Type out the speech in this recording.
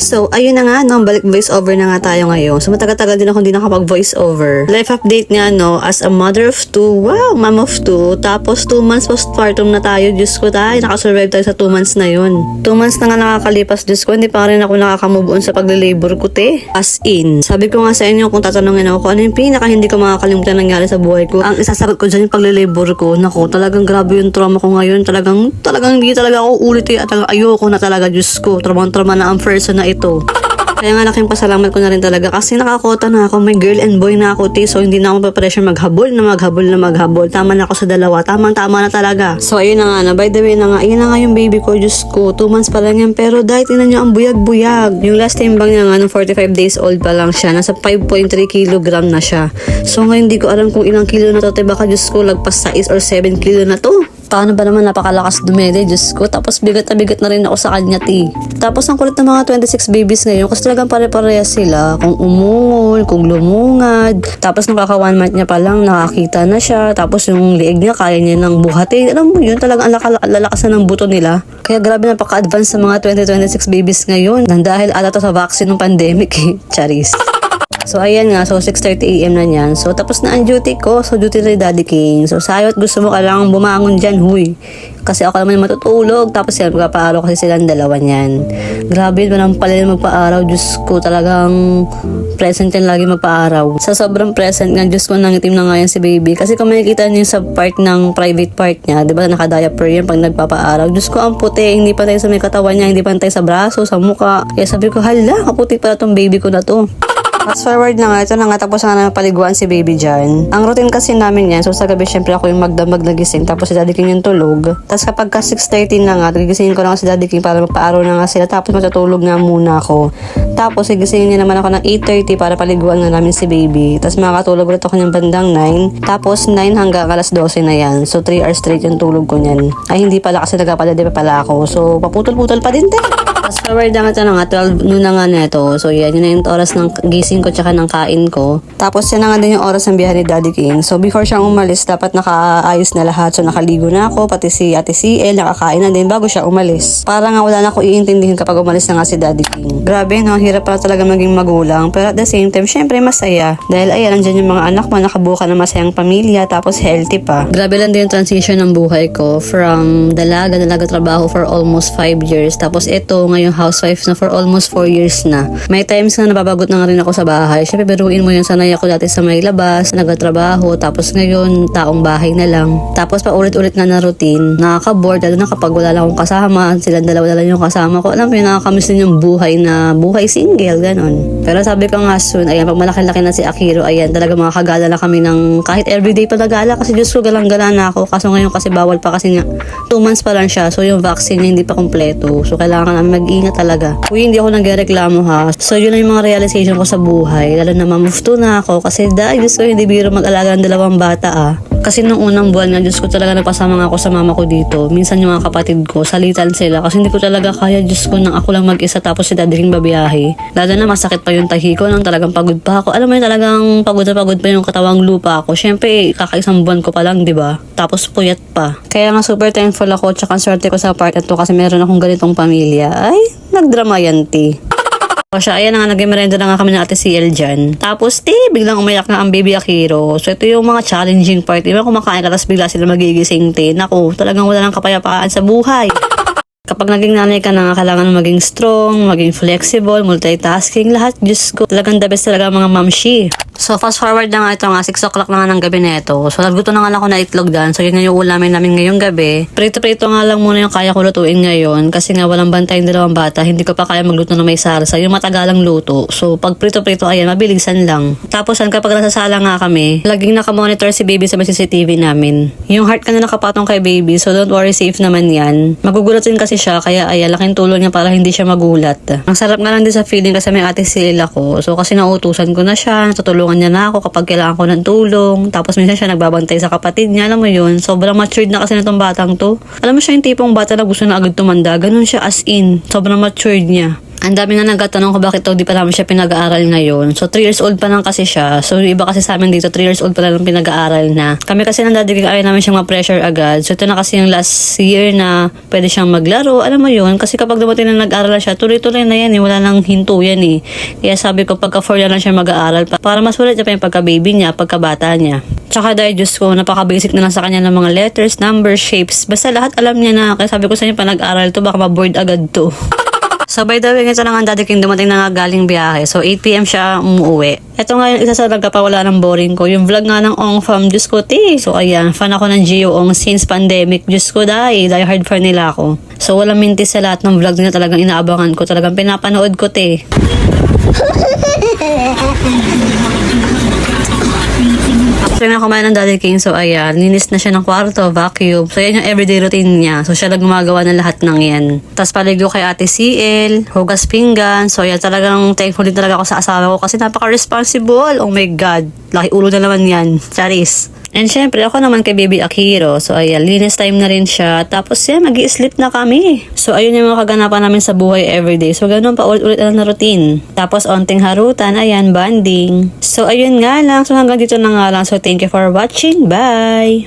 So, ayun na nga, no, balik voice over na nga tayo ngayon. So, matagal-tagal din ako hindi nakapag voice over. Life update nga, no, as a mother of two, wow, mom of two, tapos 2 months postpartum na tayo, Diyos ko tayo, nakasurvive tayo sa 2 months na yun. 2 months na nga nakakalipas, Diyos ko, hindi pa rin ako nakakamove on sa pagle-labor ko, te. As in, sabi ko nga sa inyo, kung tatanungin ako, ano yung pinaka hindi ko makakalimutan nangyari sa buhay ko, ang isasagot ko dyan yung pagle-labor ko, naku, talagang grabe yung trauma ko ngayon, talagang hindi talaga ako ulit, at ayoko na talaga, Diyos ko, trauma na ang person na ito. Kaya nga laking pasalamat ko na rin talaga kasi nakakota na ako, may girl and boy na ako, so hindi na ako pa-pressure maghabol. Tama na ako sa dalawa, tama na talaga. So ayun na nga na, by the way na nga, ayun na nga yung baby ko, Diyos ko, 2 months pa lang yan, pero dahil tinan nyo ang buyag-buyag. Yung last timbang niya nga, nung 45 days old pa lang siya, nasa 5.3 kilogram na siya. So ngayon hindi ko alam kung ilang kilo na to, baka Diyos ko, lagpas 6 or 7 kilo na to. Paano ba naman napakalakas dumede, Diyos ko. Tapos bigat na rin ako sa kanya, ti. Tapos ang kulit ng mga 26 babies ngayon kasi talagang pare-parehas sila. Kung umungol, kung lumungad. Tapos nung kaka 1 month niya pa lang, nakakita na siya. Tapos yung liig niya, kaya niya nang buhatin. Alam mo yun, talagang lalakasan ng buto nila. Kaya grabe napaka-advance sa mga 2026 babies ngayon. Dahil ata to sa vaccine ng pandemic, eh. Charis. So, ayan nga. So, 6:30 AM na yan. So, tapos na ang duty ko. So, duty na Daddy King. So, sayo at gusto mo, kailangan bumangon dyan, huy. Kasi ako naman matutulog. Tapos yan, magpapaaraw kasi silang dalawa niyan. Grabe, walang pala yung magpaaraw. Diyos ko, talagang present yan lagi magpaaraw. Sa sobrang present nga, Diyos ko, nangitim na nga yan si baby. Kasi kung makikita niyo sa part ng private part niya, di ba, naka-diaper yan pag nagpapaaraw. Diyos ko, ang puti. Hindi pantay sa may katawan niya, hindi pantay sa braso, sa muka. Kaya sabi ko, hala, kaputi pala tong baby ko na to. Fast forward na nga, ito na nga, tapos nga namin paliguan si baby dyan. Ang routine kasi namin yan, so sa gabi syempre ako yung magdamag nagising, tapos si Daddy King yung tulog. Tapos kapag ka 6:30 na nga, gigisingin ko na nga si Daddy King para magpaaraw na nga sila, tapos matutulog na muna ako. Tapos gigisingin niya naman ako ng 8:30 para paliguan na namin si baby. Tapos makakatulog ulit ako ng bandang 9. Tapos 9 hanggang alas 12 na yan. So 3 hours straight yung tulog ko niyan. Ay hindi pala kasi nagpapadede pa pala ako. So paputol-putol pa din, te. Fast forward na nga, 12 noon na nga neto. So yan, yun na yung oras ng gising ko tsaka ng kain ko. Tapos yan na nga din yung oras ng biyahe ni Daddy King. So before siyang umalis, dapat nakaayos na lahat. So nakaligo na ako, pati si Ate CL, nakakain na din bago siya umalis. Para nga wala na ako iintindihin kapag umalis na nga si Daddy King. Grabe no, hirap pala talaga maging magulang. Pero at the same time, syempre masaya. Dahil ayan, nandyan yung mga anak mo, nakabuka ng masayang pamilya, tapos healthy pa. Grabe lang din yung transition ng buhay ko. From dalaga trabaho for almost 5 years. Tapos ito, ngayong housewife na for almost 4 years na. May times na nababagot na nga rin ako sa bahay. Siyempre, biruin mo yun, sanay ako dati sa may labas, nagtatrabaho, tapos ngayon, taong bahay na lang. Tapos pa ulit-ulit nga na routine, nakaka-board, lalo na kapag wala lang akong kasama, silang dalawa na lang yung kasama ko. Alam mo yun, nakakamiss din yung buhay single, ganon. Pero sabi ko nga soon, ayan, pag malaki-laki na si Akiro, ayan, talaga makakagala na kami ng kahit everyday pa nagala, kasi Diyos ko, galang-gala na ako. Kaso ngayon kasi bawal pa kasi nga, 2 months pa lang siya, so yung vaccine niya hindi pa kompleto. So kailangan namin mag-ingat talaga. Uy, hindi ako nagreklamo ha. So yun lang yung mga realization ko sa buhay. Lalo na ma-move to na ako kasi dahil Diyos ko hindi biro mag-alaga ng 2 bata ah. Kasi nung unang buwan nga, Diyos ko talaga nagpasama nga ako sa mama ko dito. Minsan yung mga kapatid ko, salitan sila. Kasi hindi ko talaga kaya, Diyos ko, nang ako lang mag-isa tapos si Daddy King babiyahe. Lalo na masakit pa yung tahi ko, nang talagang pagod pa ako. Alam mo yun, talagang pagod na pagod pa yung katawang lupa ako. Syempre, kakaisang buwan ko pa lang, di ba? Tapos puyat pa. Kaya nga super thankful ako, tsaka swerte ko sa part na to kasi meron akong ganitong pamilya. Ay, nagdrama yan, ti. O siya, ayan na nga, nag-merenda na nga kami ng Ate CL dyan. Tapos, biglang umayak na ang baby Akiro. So, ito yung mga challenging part. Diba kumakain ka, tapos bigla sila magigising, Naku, talagang wala nang kapayapaan sa buhay. Kapag naging nanay ka na, kailangan maging strong, maging flexible, multitasking, lahat, Diyos ko. Talagang the best talaga mga mamshi. So, fast forward na nga ito nga, 6 o'clock na nga ng gabi neto. So, nagluto na nga lang ako na itlog dyan. So, yun nga yung ulamin namin ngayong gabi. Prito-prito nga lang muna yung kaya ko lutuin ngayon. Kasi nga walang bantay yung 2 bata. Hindi ko pa kaya magluto na may salsa. Yung matagalang luto. So, pag prito-prito, ayan, mabilisan lang. Tapos, kapag nasasala nga kami, laging nakamonitor si baby sa CCTV namin. Yung heart ka na nakapatong kay baby. So, don't worry, safe naman yan. Magugulat din kasi siya. Kaya, ayan, laking tulong niya para hindi siya magulat. Ang sarap nga lang din sa feeling kasi may Ate Sila ko. So, kasi nautusan ko na siya. Natutulungan niya na ako kapag kailangan ko ng tulong. Tapos minsan siya nagbabantay sa kapatid niya. Alam mo yun, sobrang matured na kasi na tong batang to. Alam mo siya yung tipong bata na gusto na agad tumanda. Ganun siya as in. Sobrang matured niya. Ang dami nga nagtatanong ko bakit daw di pa namin siya pinag-aaral ngayon. So 3 years old pa lang kasi siya. So yung iba kasi sa amin dito 3 years old pa lang pinag-aaral na. Kami kasi ng daddy ko ayaw namin siyang ma-pressure agad. So ito na kasi yung last year na pwede siyang maglaro. Alam mo yun, kasi kapag dumating na nag-aaral siya, tuloy-tuloy na yan eh. Wala nang hinto yan eh. Kaya sabi ko pagka 4 year lang siya mag-aaral para mas wala niya pa yung pagka-baby niya, pagka-bata niya. Tsaka dahil Diyos ko, napaka-basic na lang sa kanya ng mga letters, numbers, shapes. Basta lahat alam niya na. Kaya sabi ko sa inyo, pa nag-aral to, baka ma-board agad to. So by the way, ganito lang ang daddy king dumating na nga galing biyahe. So 8 PM siya umuwi. Ito nga yung isa sa nagkapawala ng boring ko. Yung vlog nga ng Ong Fam, Diyos ko ti. So ayan, fan ako ng Gio Ong since pandemic. Diyos ko die hard fan nila ako. So walang mintis sa lahat ng vlog nila, talagang inaabangan ko. Talagang pinapanood ko ti. After na kumain ng Daddy King, so ayan, linis na siya ng kwarto, vacuum. So yan yung everyday routine niya. So siya lang gumagawa ng lahat ng yan. Tapos paligo kay Ate CL, hugas pinggan. So yan, talagang thankful din talaga ako sa asawa ko kasi napaka-responsible. Oh my God, laki ulo na naman yan. Charis. And syempre, ako naman kay Baby Akiro. So ayan, linis time na rin siya. Tapos yan, mag-i-sleep na kami. So ayun yung mga kaganapan namin sa buhay everyday. So ganun pa ulit na routine. Tapos onting harutan, ayan, bonding. So ayun nga lang. So hanggang dito na nga lang. So thank you for watching. Bye!